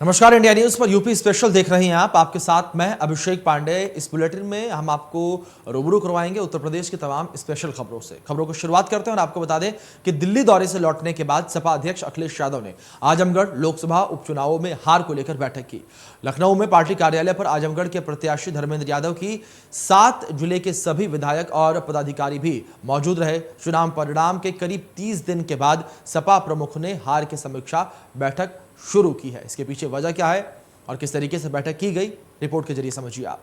नमस्कार, India news पर UP special देख रहे हैं आप। आपके साथ मैं अभिषेक पांडे। इस बुलेटिन में हम आपको रूबरू करवाएंगे उत्तर प्रदेश की तमाम स्पेशल खबरों से। खबरों को शुरुआत करते हैं और आपको बता दें कि दिल्ली दौरे से लौटने के बाद सपा अध्यक्ष अखिलेश यादव ने आजमगढ़ लोकसभा उपचुनावों में हार को लेकर बैठक की। लखनऊ में पार्टी कार्यालय पर आजमगढ़ के प्रत्याशी धर्मेंद्र यादव की 7 जिले के सभी विधायक और पदाधिकारी भी मौजूद रहे। चुनाव परिणाम के करीब 30 दिन के बाद सपा प्रमुख ने हार की समीक्षा बैठक शुरू की है। इसके पीछे वजह क्या है और किस तरीके से बैठक की गई, रिपोर्ट के जरिए समझिए आप।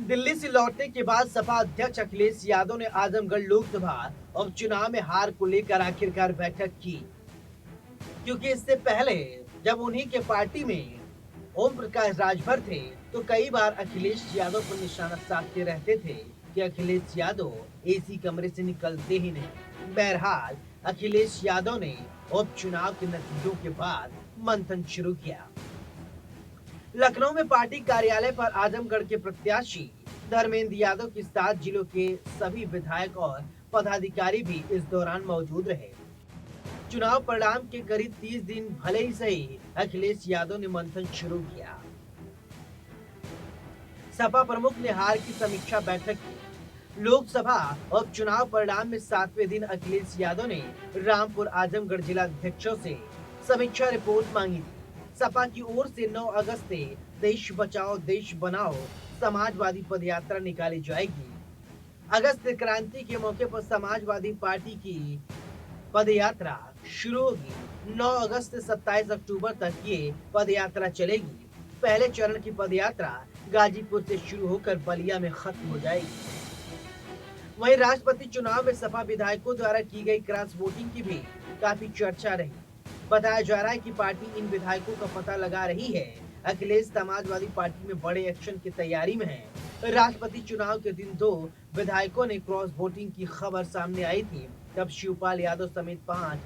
दिल्ली से लौटने के बाद सपा अध्यक्ष अखिलेश यादव ने आजमगढ़ लोकसभा उपचुनाव में हार को लेकर आखिरकार बैठक की, क्योंकि इससे पहले जब उन्हीं के पार्टी में ओम प्रकाश राजभर थे तो कई बार अखिलेश यादव पर निशाना साधते रहते थे कि अखिलेश यादव एसी कमरे से निकलते ही नहीं। बहरहाल अखिलेश यादव ने उपचुनाव के नतीजों के बाद मंथन शुरू किया। लखनऊ में पार्टी कार्यालय पर आजमगढ़ के प्रत्याशी धर्मेंद्र यादव की 7 जिलों के सभी विधायक और पदाधिकारी भी इस दौरान मौजूद रहे। चुनाव परिणाम के करीब 30 दिन भले ही सही, अखिलेश यादव ने मंथन शुरू किया। सपा प्रमुख ने हार की समीक्षा बैठक की। लोकसभा उपचुनाव परिणाम में 7वें दिन अखिलेश यादव ने रामपुर आजमगढ़ जिला अध्यक्षों से समीक्षा रिपोर्ट मांगी थी। सपा की ओर से 9 अगस्त से देश बचाओ देश बनाओ समाजवादी पदयात्रा निकाली जाएगी। अगस्त क्रांति के मौके पर समाजवादी पार्टी की पदयात्रा शुरू होगी। 9 अगस्त से 27 अक्टूबर तक ये पदयात्रा चलेगी। पहले चरण की पदयात्रा गाजीपुर से शुरू होकर बलिया में खत्म हो जाएगी। वहीं राष्ट्रपति चुनाव में सपा विधायकों द्वारा की गई क्रॉस वोटिंग की भी काफी चर्चा रही। बताया जा रहा है कि पार्टी इन विधायकों का पता लगा रही है। अखिलेश समाजवादी पार्टी में बड़े एक्शन की तैयारी में है। राष्ट्रपति चुनाव के दिन 2 विधायकों ने क्रॉस वोटिंग की खबर सामने आई थी, तब शिवपाल यादव समेत 5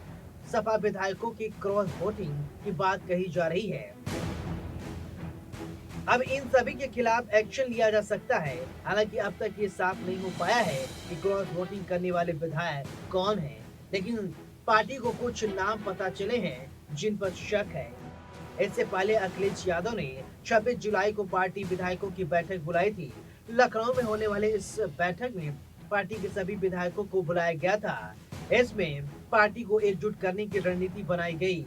सपा विधायकों की क्रॉस वोटिंग की बात कही जा रही है। अब इन सभी के खिलाफ एक्शन लिया जा सकता है। हालांकि अब तक ये साफ नहीं हो पाया है कि क्रॉस वोटिंग करने वाले विधायक कौन हैं, लेकिन पार्टी को कुछ नाम पता चले हैं जिन पर शक है। इससे पहले अखिलेश यादव ने 26 जुलाई को पार्टी विधायकों की बैठक बुलाई थी। लखनऊ में होने वाले इस बैठक में पार्टी के सभी विधायकों को बुलाया गया था। इसमें पार्टी को एकजुट करने की रणनीति बनाई गई।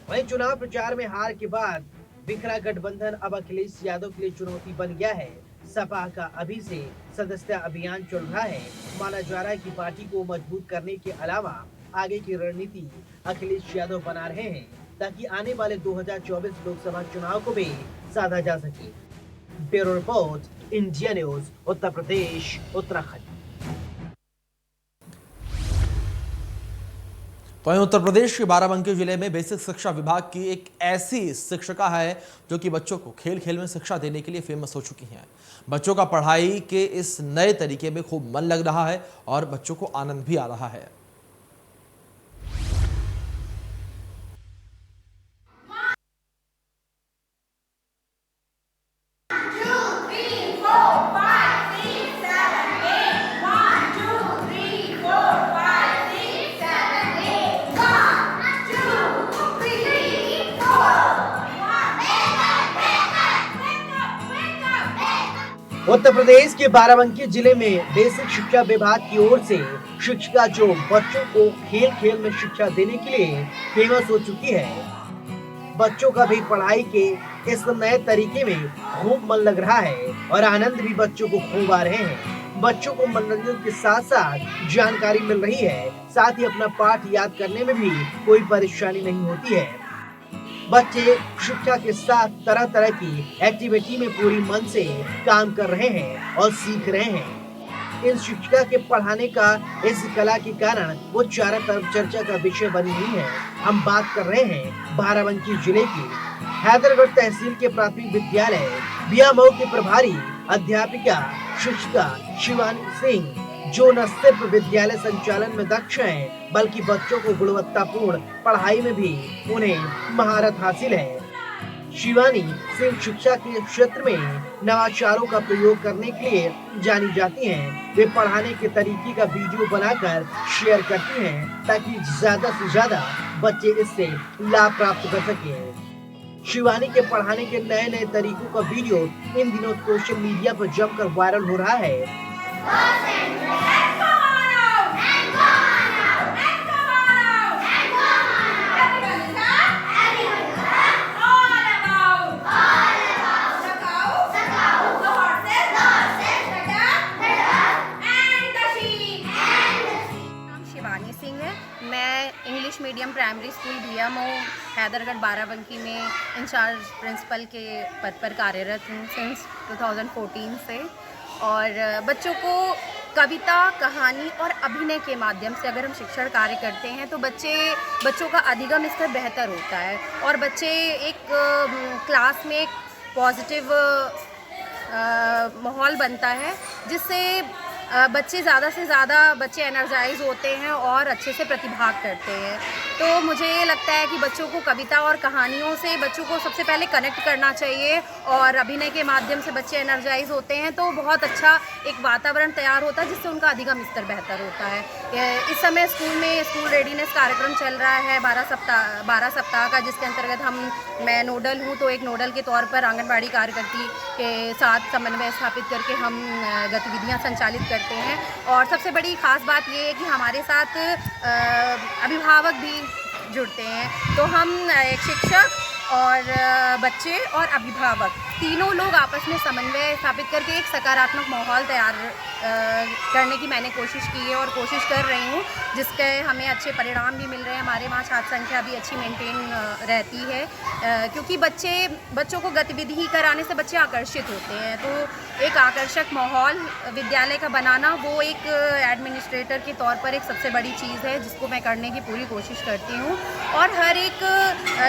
वहीं चुनाव प्रचार में हार के बाद बिखरा गठबंधन अब अखिलेश यादव के लिए चुनौती बन गया है। सपा का अभी से सदस्यता अभियान चल रहा है। माना जा रहा है कि पार्टी को मजबूत करने के अलावा आगे की रणनीति अखिलेश यादव बना रहे हैं, ताकि आने वाले 2024 लोकसभा चुनाव को भी साधा जा सके। Bureau report, India news, Uttar Pradesh, Uttarakhand. तो वहीं उत्तर प्रदेश के बाराबंकी जिले में बेसिक शिक्षा विभाग की एक ऐसी शिक्षिका है जो कि बच्चों को खेल खेल में शिक्षा देने के लिए फेमस हो चुकी हैं। बच्चों का पढ़ाई के इस नए तरीके में खूब मन लग रहा है और बच्चों को आनंद भी आ रहा है। उत्तर प्रदेश के बाराबंकी जिले में बेसिक शिक्षा विभाग की ओर से शिक्षिका जो बच्चों को खेल खेल में शिक्षा देने के लिए फेमस हो चुकी है। बच्चों का भी पढ़ाई के इस नए तरीके में खूब मन लग रहा है और आनंद भी बच्चों को खूब आ रहे हैं। बच्चों को मनोरंजन के साथ साथ जानकारी मिल रही है, साथ ही अपना पाठ याद करने में भी कोई परेशानी नहीं होती है। बच्चे शिक्षा के साथ तरह तरह की एक्टिविटी में पूरी मन से काम कर रहे हैं और सीख रहे हैं। इस शिक्षिका के पढ़ाने का इस कला के कारण वो चारों तरफ चर्चा का विषय बनी हुई है। हम बात कर रहे हैं बाराबंकी जिले की हैदरगढ़ तहसील के प्राथमिक विद्यालय बियामऊ की प्रभारी अध्यापिका शिक्षिका शिवानी सिंह, जो न सिर्फ विद्यालय संचालन में दक्ष हैं, बल्कि बच्चों को गुणवत्तापूर्ण पढ़ाई में भी उन्हें महारत हासिल है। शिवानी सिंह शिक्षा के क्षेत्र में नवाचारों का प्रयोग करने के लिए जानी जाती हैं। वे पढ़ाने के तरीके का वीडियो बनाकर शेयर करती हैं ताकि ज्यादा से ज्यादा बच्चे इससे लाभ प्राप्त कर सकें। शिवानी के पढ़ाने के नए नए तरीकों का वीडियो इन दिनों सोशल मीडिया पर जमकर वायरल हो रहा है। मैं English medium primary school Bhiyamau Haidergarh Barabanki में इंचार्ज प्रिंसिपल के पद पर कार्यरत हूँ सिंस 2014 से। और बच्चों को कविता, कहानी और अभिनय के माध्यम से अगर हम शिक्षण कार्य करते हैं तो बच्चों का अधिगम स्तर बेहतर होता है और बच्चे एक क्लास में एक पॉजिटिव माहौल बनता है जिससे बच्चे ज़्यादा से ज़्यादा बच्चे एनर्जाइज होते हैं और अच्छे से प्रतिभाग करते हैं। तो मुझे ये लगता है कि बच्चों को कविता और कहानियों से बच्चों को सबसे पहले कनेक्ट करना चाहिए और अभिनय के माध्यम से बच्चे एनर्जाइज होते हैं तो बहुत अच्छा एक वातावरण तैयार होता है जिससे उनका अधिगम स्तर बेहतर होता है। इस समय स्कूल में स्कूल रेडीनेस कार्यक्रम चल रहा है 12 सप्ताह का, जिसके अंतर्गत मैं नोडल हूँ, तो एक नोडल के तौर पर आंगनबाड़ी कार्यकर्ती के साथ समन्वय स्थापित करके हम गतिविधियाँ संचालित करते हैं। और सबसे बड़ी खास बात ये है कि हमारे साथ अभिभावक भी जुड़ते हैं। तो हम एक शिक्षक और बच्चे और अभिभावक तीनों लोग आपस में समन्वय स्थापित करके एक सकारात्मक माहौल तैयार करने की मैंने कोशिश की है और कोशिश कर रही हूँ, जिसके हमें अच्छे परिणाम भी मिल रहे हैं। हमारे वहाँ छात्र संख्या भी अच्छी मेंटेन रहती है क्योंकि बच्चों को गतिविधि कराने से बच्चे आकर्षित होते हैं। तो एक आकर्षक माहौल विद्यालय का बनाना वो एक एडमिनिस्ट्रेटर के तौर पर एक सबसे बड़ी चीज़ है जिसको मैं करने की पूरी कोशिश करती हूँ। और हर एक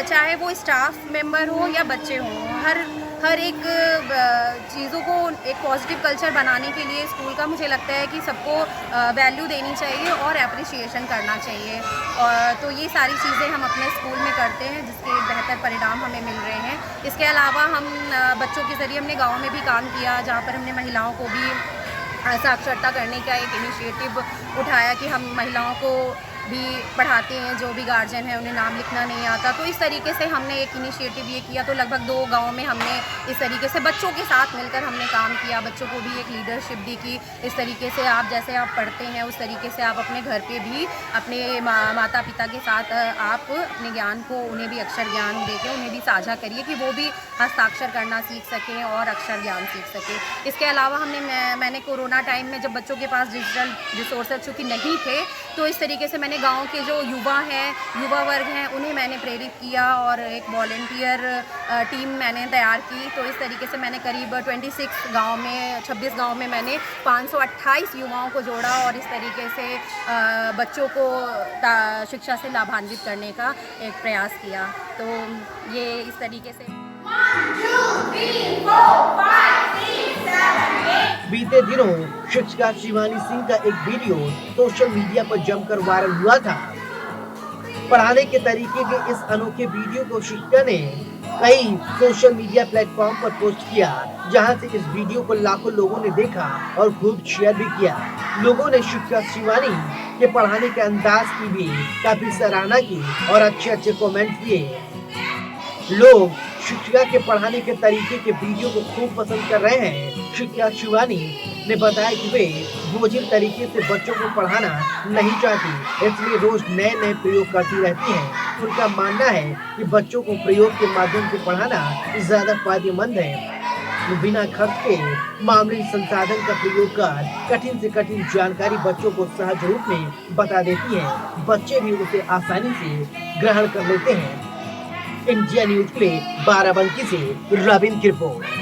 चाहे वो स्टाफ मेंबर हो या बच्चे हों, हर एक चीज़ों को एक पॉजिटिव कल्चर बनाने के लिए स्कूल का मुझे लगता है कि सबको वैल्यू देनी चाहिए और एप्रिसिएशन करना चाहिए। और तो ये सारी चीज़ें हम अपने स्कूल में करते हैं जिसके बेहतर परिणाम हमें मिल रहे हैं। इसके अलावा हम बच्चों के ज़रिए हमने गाँव में भी काम किया जहाँ पर हमने महिलाओं को भी साक्षरता करने का एक इनिशिएटिव उठाया कि हम महिलाओं को भी पढ़ाते हैं, जो भी गार्जियन है उन्हें नाम लिखना नहीं आता। तो इस तरीके से हमने एक इनिशिएटिव ये किया। तो लगभग 2 गाँव में हमने इस तरीके से बच्चों के साथ मिलकर हमने काम किया, बच्चों को भी एक लीडरशिप दी कि इस तरीके से आप जैसे आप पढ़ते हैं उस तरीके से आप अपने घर पे भी अपने माता पिता के साथ आप अपने ज्ञान को उन्हें भी अक्षर ज्ञान देकर उन्हें भी साझा करिए कि वो भी हस्ताक्षर करना सीख सकें और अक्षर ज्ञान सीख सकें। इसके अलावा मैंने कोरोना टाइम में जब बच्चों के पास डिजिटल रिसोर्सेज चूँकि नहीं थे तो इस तरीके से मैंने गांव के जो युवा वर्ग हैं उन्हें मैंने प्रेरित किया और एक वॉलंटियर टीम मैंने तैयार की। तो इस तरीके से मैंने करीब 26 गांव में मैंने 528 युवाओं को जोड़ा और इस तरीके से बच्चों को शिक्षा से लाभान्वित करने का एक प्रयास किया। तो ये इस तरीके से 1 2 3 4 5 6 7 8 बीते दिनों शिक्षिका शिवानी सिंह का एक वीडियो सोशल मीडिया पर जमकर वायरल हुआ था। पढ़ाने के तरीके के इस अनोखे वीडियो को शिक्षिका ने कई सोशल मीडिया प्लेटफॉर्म पर पोस्ट किया, जहां से इस वीडियो को लाखों लोगों ने देखा और खूब शेयर भी किया। लोगों ने शिक्षिका शिवानी के पढ़ाने के अंदाज की भी काफी सराहना की और अच्छे कमेंट किए। लोग शिक्षिका के पढ़ाने के तरीके के वीडियो को खूब पसंद कर रहे हैं। शिक्षिका शिवानी ने बताया कि वे बोझिल तरीके से बच्चों को पढ़ाना नहीं चाहती, इसलिए रोज नए प्रयोग करती रहती हैं। उनका मानना है कि बच्चों को प्रयोग के माध्यम से पढ़ाना ज्यादा फायदेमंद है। बिना खर्च के मामूली संसाधन का प्रयोग कर कठिन से कठिन जानकारी बच्चों को सहज रूप में बता देती है। बच्चे भी उसे आसानी से ग्रहण कर लेते हैं। इंडिया न्यूज के लिए बाराबंकी से रविंद्र की रिपोर्ट।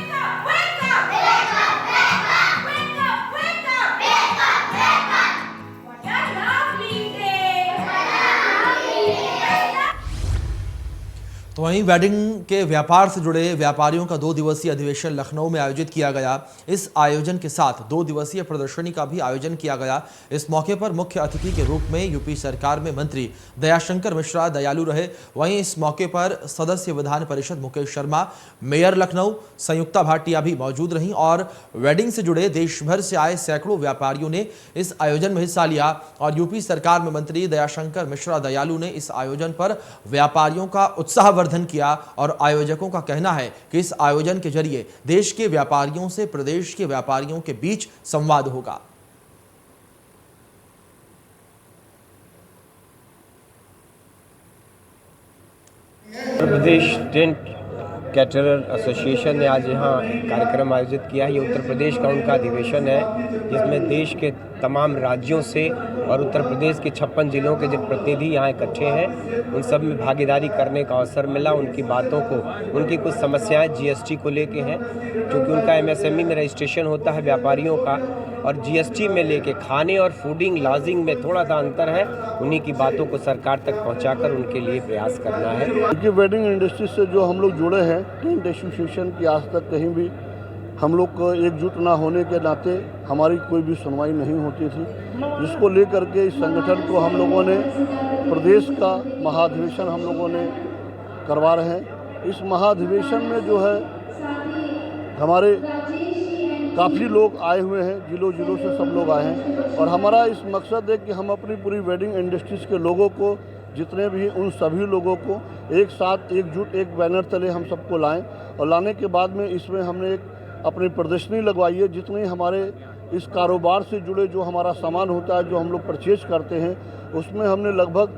तो वहीं वेडिंग के व्यापार से जुड़े व्यापारियों का 2 दिवसीय अधिवेशन लखनऊ में आयोजित किया गया। इस आयोजन के साथ 2 दिवसीय प्रदर्शनी का भी आयोजन किया गया। इस मौके पर मुख्य अतिथि के रूप में यूपी सरकार में मंत्री दयाशंकर मिश्रा दयालु रहे। वहीं इस मौके पर सदस्य विधान परिषद मुकेश शर्मा, मेयर लखनऊ संयुक्ता भाटिया भी मौजूद रहीं और वेडिंग से जुड़े देश भर से आए सैकड़ों व्यापारियों ने इस आयोजन में हिस्सा लिया। और यूपी सरकार में मंत्री दयाशंकर मिश्रा दयालु ने इस आयोजन पर व्यापारियों का उत्साह किया और आयोजकों का कहना है कि इस आयोजन के जरिए देश के व्यापारियों से प्रदेश के व्यापारियों के बीच संवाद होगा। Uttar Pradesh tent caterer association ने आज यहाँ कार्यक्रम आयोजित किया है। ये उत्तर प्रदेश का उनका अधिवेशन है जिसमें देश के तमाम राज्यों से और उत्तर प्रदेश के 56 जिलों के जो प्रतिनिधि यहाँ इकट्ठे हैं उन सब में भागीदारी करने का अवसर मिला। उनकी बातों को, उनकी कुछ समस्याएं जीएसटी को लेके हैं, क्योंकि उनका एमएसएमई में रजिस्ट्रेशन होता है व्यापारियों का, और जीएसटी में लेके खाने और फूडिंग लॉजिंग में थोड़ा सा अंतर है। उन्हीं की बातों को सरकार तक पहुँचाकर उनके लिए प्रयास करना है। क्योंकि वेडिंग इंडस्ट्री से जो हम लोग जुड़े हैं, टेंट एसोसिएशन की आज तक कहीं भी हम लोग को एकजुट ना होने के नाते हमारी कोई भी सुनवाई नहीं होती थी, जिसको लेकर के इस संगठन को हम लोगों ने प्रदेश का महाधिवेशन हम लोगों ने करवा रहे हैं। इस महाधिवेशन में जो है हमारे काफ़ी लोग आए हुए हैं, जिलों से सब लोग आए हैं, और हमारा इस मकसद है कि हम अपनी पूरी वेडिंग इंडस्ट्रीज़ के लोगों को, जितने भी उन सभी लोगों को एक साथ एकजुट एक बैनर तले हम सबको लाएं। और लाने के बाद में इसमें हमने एक अपनी प्रदर्शनी लगवाई है। जितने हमारे इस कारोबार से जुड़े जो हमारा सामान होता है, जो हम लोग परचेज करते हैं, उसमें हमने लगभग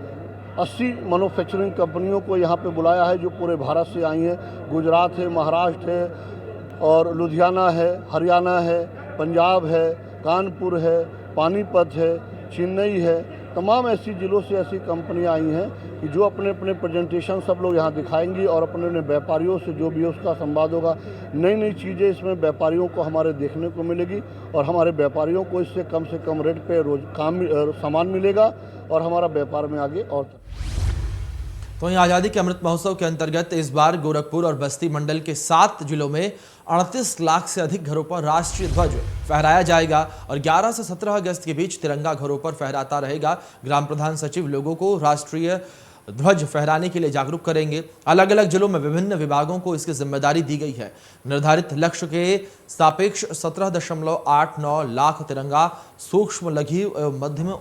80 मैन्युफैक्चरिंग कंपनियों को यहाँ पे बुलाया है, जो पूरे भारत से आई हैं। गुजरात है, महाराष्ट्र है, और लुधियाना है, हरियाणा है, पंजाब है, कानपुर है, पानीपत है, चेन्नई है, तमाम ऐसी ज़िलों से ऐसी कंपनियां आई हैं कि जो अपने अपने प्रेजेंटेशन सब लोग यहाँ दिखाएंगी और अपने अपने व्यापारियों से जो भी उसका संवाद होगा, नई नई चीज़ें इसमें व्यापारियों को हमारे देखने को मिलेगी, और हमारे व्यापारियों को इससे कम रेट पे रोज सामान मिलेगा और हमारा व्यापार में आगे और। तो वहीं आज़ादी के अमृत महोत्सव के अंतर्गत इस बार गोरखपुर और बस्ती मंडल के 7 जिलों में 38 लाख से अधिक घरों पर राष्ट्रीय ध्वज फहराया जाएगा और 11 से 17 अगस्त के बीच तिरंगा घरों पर फहराता रहेगा। ग्राम प्रधान सचिव लोगों को राष्ट्रीय ध्वज फहराने के लिए जागरूक करेंगे। अलग अलग जिलों में विभिन्न विभागों को इसकी जिम्मेदारी दी गई है। निर्धारित लक्ष्य के सापेक्ष 17.89 लाख तिरंगा सूक्ष्म, लघु एवं मध्यम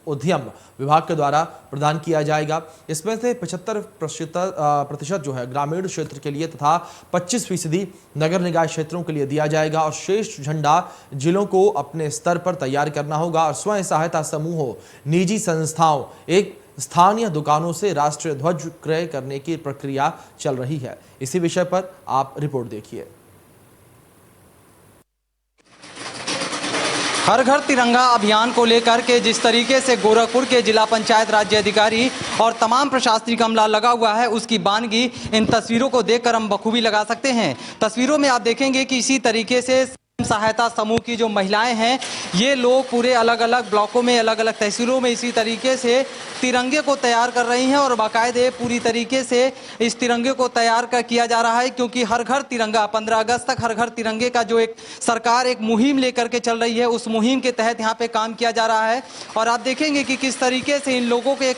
उद्यम विभाग के द्वारा प्रदान किया जाएगा। इसमें से 75% जो है ग्रामीण क्षेत्र के लिए तथा 25% नगर निकाय क्षेत्रों के लिए दिया जाएगा और शेष झंडा जिलों को अपने स्तर पर तैयार करना होगा और स्वयं सहायता समूहों, निजी संस्थाओं, एक स्थानीय दुकानों से राष्ट्रीय ध्वज क्रय करने की प्रक्रिया चल रही है। इसी विषय पर आप रिपोर्ट देखिए। हर घर तिरंगा अभियान को लेकर के जिस तरीके से गोरखपुर के जिला पंचायत राज्य अधिकारी और तमाम प्रशासनिक अमला लगा हुआ है, उसकी बानगी इन तस्वीरों को देखकर हम बखूबी लगा सकते हैं। तस्वीरों में आप देखेंगे कि इसी तरीके से सहायता समूह की जो महिलाएं हैं, ये लोग पूरे अलग अलग ब्लॉकों में, अलग अलग तहसीलों में इसी तरीके से तिरंगे को तैयार कर रही हैं और बाकायदे पूरी तरीके से इस तिरंगे को तैयार किया जा रहा है, क्योंकि हर घर तिरंगा 15 अगस्त तक हर घर तिरंगे का जो एक सरकार एक मुहिम लेकर के चल रही है, उस मुहिम के तहत यहाँ पे काम किया जा रहा है। और आप देखेंगे कि किस तरीके से इन लोगों को एक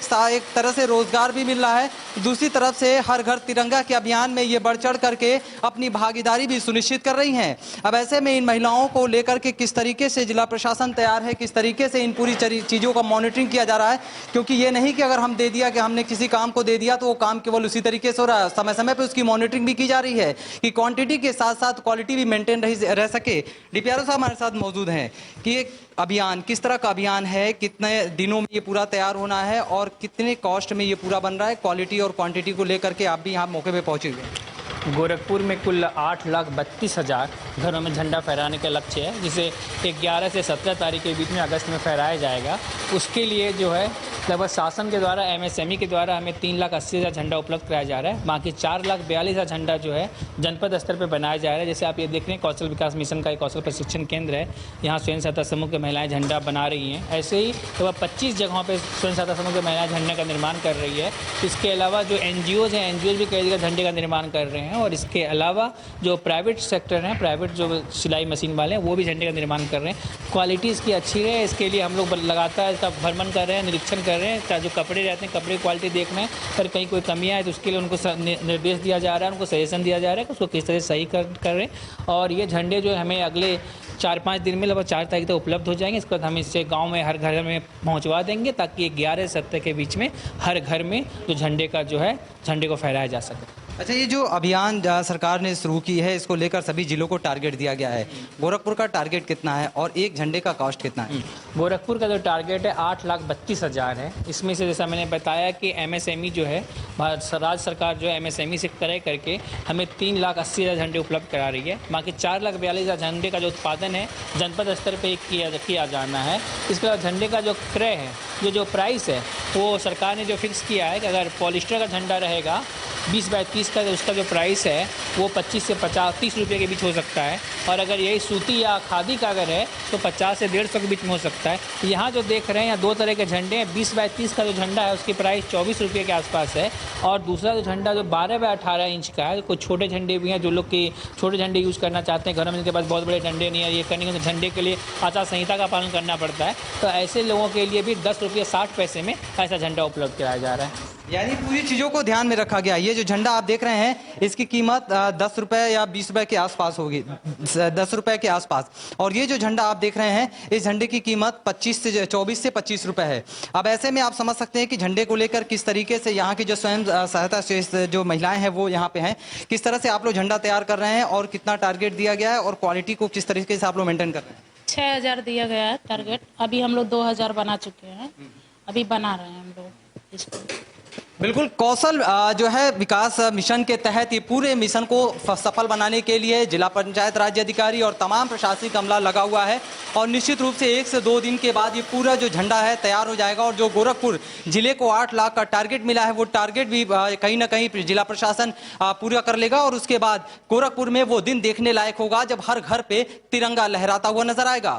तरह से रोजगार भी मिल रहा है, दूसरी तरफ से हर घर तिरंगा के अभियान में ये बढ़ चढ़ करके अपनी भागीदारी भी सुनिश्चित कर रही हैं। अब ऐसे में इन महिलाओं को लेकर के किस तरीके से जिला प्रशासन तैयार है, किस तरीके से इन पूरी चीज़ों का मॉनिटरिंग किया जा रहा है, क्योंकि ये नहीं कि अगर हम दे दिया कि हमने किसी काम को दे दिया तो वो काम केवल उसी तरीके से हो रहा है। समय समय पे उसकी मॉनिटरिंग भी की जा रही है कि क्वांटिटी के साथ साथ क्वालिटी भी मेंटेन रह सके। डीपीआरओ साहब हमारे साथ मौजूद हैं कि एक अभियान किस तरह का अभियान है, कितने दिनों में ये पूरा तैयार होना है और कितने कॉस्ट में ये पूरा बन रहा है, क्वालिटी और क्वांटिटी को लेकर के आप भी यहाँ मौके पे पहुँचे हुए। गोरखपुर में कुल 8,32,000 घरों में झंडा फहराने का लक्ष्य है, जिसे 11 से 17 तारीख के बीच में अगस्त में फहराया जाएगा। उसके लिए जो है लगभग शासन के द्वारा MSME के द्वारा हमें 3,80,000 झंडा उपलब्ध कराया जा रहा है। बाकी 4,42,000 झंडा जो है जनपद स्तर पर बनाया जा रहा है। जैसे आप ये देख रहे हैं कौशल विकास मिशन का एक कौशल प्रशिक्षण केंद्र है, यहाँ स्वयं सहायता समूह की महिलाएं झंडा बना रही हैं। ऐसे ही लगभग 25 जगहों पर स्वयं सहायता समूह की महिलाएं झंडे का निर्माण कर रही है। इसके अलावा जो NGOs हैं, NGOs भी कई जगह झंडे का निर्माण कर रहे हैं। और इसके अलावा जो प्राइवेट सेक्टर हैं, प्राइवेट जो सिलाई मशीन वाले हैं, वो भी झंडे का निर्माण कर रहे हैं। क्वालिटी इसकी अच्छी रहे, इसके लिए हम लोग लगातार इसका भ्रमण कर रहे हैं, निरीक्षण कर रहे हैं। जो कपड़े रहते हैं, कपड़े की क्वालिटी देख रहे हैं, अगर कहीं कोई कमियाँ है तो उसके लिए उनको निर्देश दिया जा रहा है, उनको सजेशन दिया जा रहा है कि उसको किस तरह से सही कर रहे हैं। और ये झंडे जो है हमें अगले 4-5 दिन में लगभग 4 तारीख तक उपलब्ध हो जाएंगे। इसके बाद हम इसे गांव में हर घर में पहुंचवा देंगे ताकि 11 से 17 के बीच में हर घर में जो झंडे का जो है झंडे को फहराया जा सके। अच्छा, ये जो अभियान सरकार ने शुरू की है, इसको लेकर सभी जिलों को टारगेट दिया गया है। गोरखपुर का टारगेट कितना है और एक झंडे का कॉस्ट कितना है? गोरखपुर का जो टारगेट है 8,32,000 है। इसमें से जैसा मैंने बताया कि MSME जो है राज्य सरकार जो है MSME से क्रय करके हमें 3,80,000 झंडे उपलब्ध करा रही है। बाकी 4,42,000 झंडे का जो उत्पादन है जनपद स्तर पर किया जाना है। इसके बाद झंडे का जो क्रय है, जो प्राइस है, वो सरकार ने जो फिक्स किया है कि अगर पॉलिस्टर का झंडा रहेगा 20 बाई 30 का, उसका जो प्राइस है वो 25 से 30 रुपये के बीच हो सकता है। और अगर यही सूती या खादी का अगर है तो 50 से 150 के बीच में हो सकता है। यहाँ जो देख रहे हैं यहाँ 2 तरह के झंडे हैं। 20 बाई 30 का जो झंडा है उसकी प्राइस 24 रुपये के आसपास है। और दूसरा जो झंडा जो 12 बाई 18 इंच का है, कुछ छोटे झंडे भी हैं, जो लोग की छोटे झंडे यूज़ करना चाहते हैं, घरों में जिनके पास बहुत बड़े झंडे नहीं है, ये करने के झंडे के लिए आचार संहिता का पालन करना पड़ता है, तो ऐसे लोगों के लिए भी 10 रुपये 60 पैसे में ऐसा झंडा उपलब्ध कराया जा रहा है। यानी पूरी चीज़ों को ध्यान में रखा गया। ये जो झंडा आप देख रहे हैं इसकी कीमत 10 रुपये या 20 रुपये के आसपास होगी, 10 रुपये के आसपास। और ये जो झंडा आप देख रहे हैं इस झंडे की कीमत 24 से 25 रुपये है। अब ऐसे में आप समझ सकते हैं कि झंडे को लेकर किस तरीके से यहाँ की जो स्वयं सहायता से जो महिलाएं हैं वो यहाँ पे हैं, किस तरह से आप लोग झंडा तैयार कर रहे हैं और कितना टारगेट दिया गया है और क्वालिटी को किस तरीके से आप लोग मेंटेन कर रहे हैं? 6,000 दिया गया है टारगेट। अभी हम लोग 2,000 बना चुके हैं, अभी बना रहे हैं हम लोग इसको। बिल्कुल, कौशल जो है विकास मिशन के तहत ये पूरे मिशन को सफल बनाने के लिए जिला पंचायत राज्य अधिकारी और तमाम प्रशासनिक अमला लगा हुआ है। और निश्चित रूप से 1 से 2 दिन के बाद ये पूरा जो झंडा है तैयार हो जाएगा। और जो गोरखपुर जिले को 8 लाख का टारगेट मिला है वो टारगेट भी कहीं ना कहीं जिला प्रशासन पूरा कर लेगा। और उसके बाद गोरखपुर में वो दिन देखने लायक होगा जब हर घर पे तिरंगा लहराता हुआ नजर आएगा।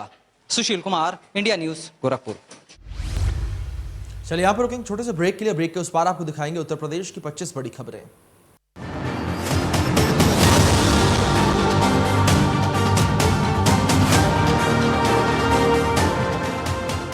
Sushil Kumar, India news, Gorakhpur. चलिए यहाँ पर रुकेंगे छोटे से ब्रेक के लिए। ब्रेक के उस पार आपको दिखाएंगे उत्तर प्रदेश की 25 बड़ी खबरें।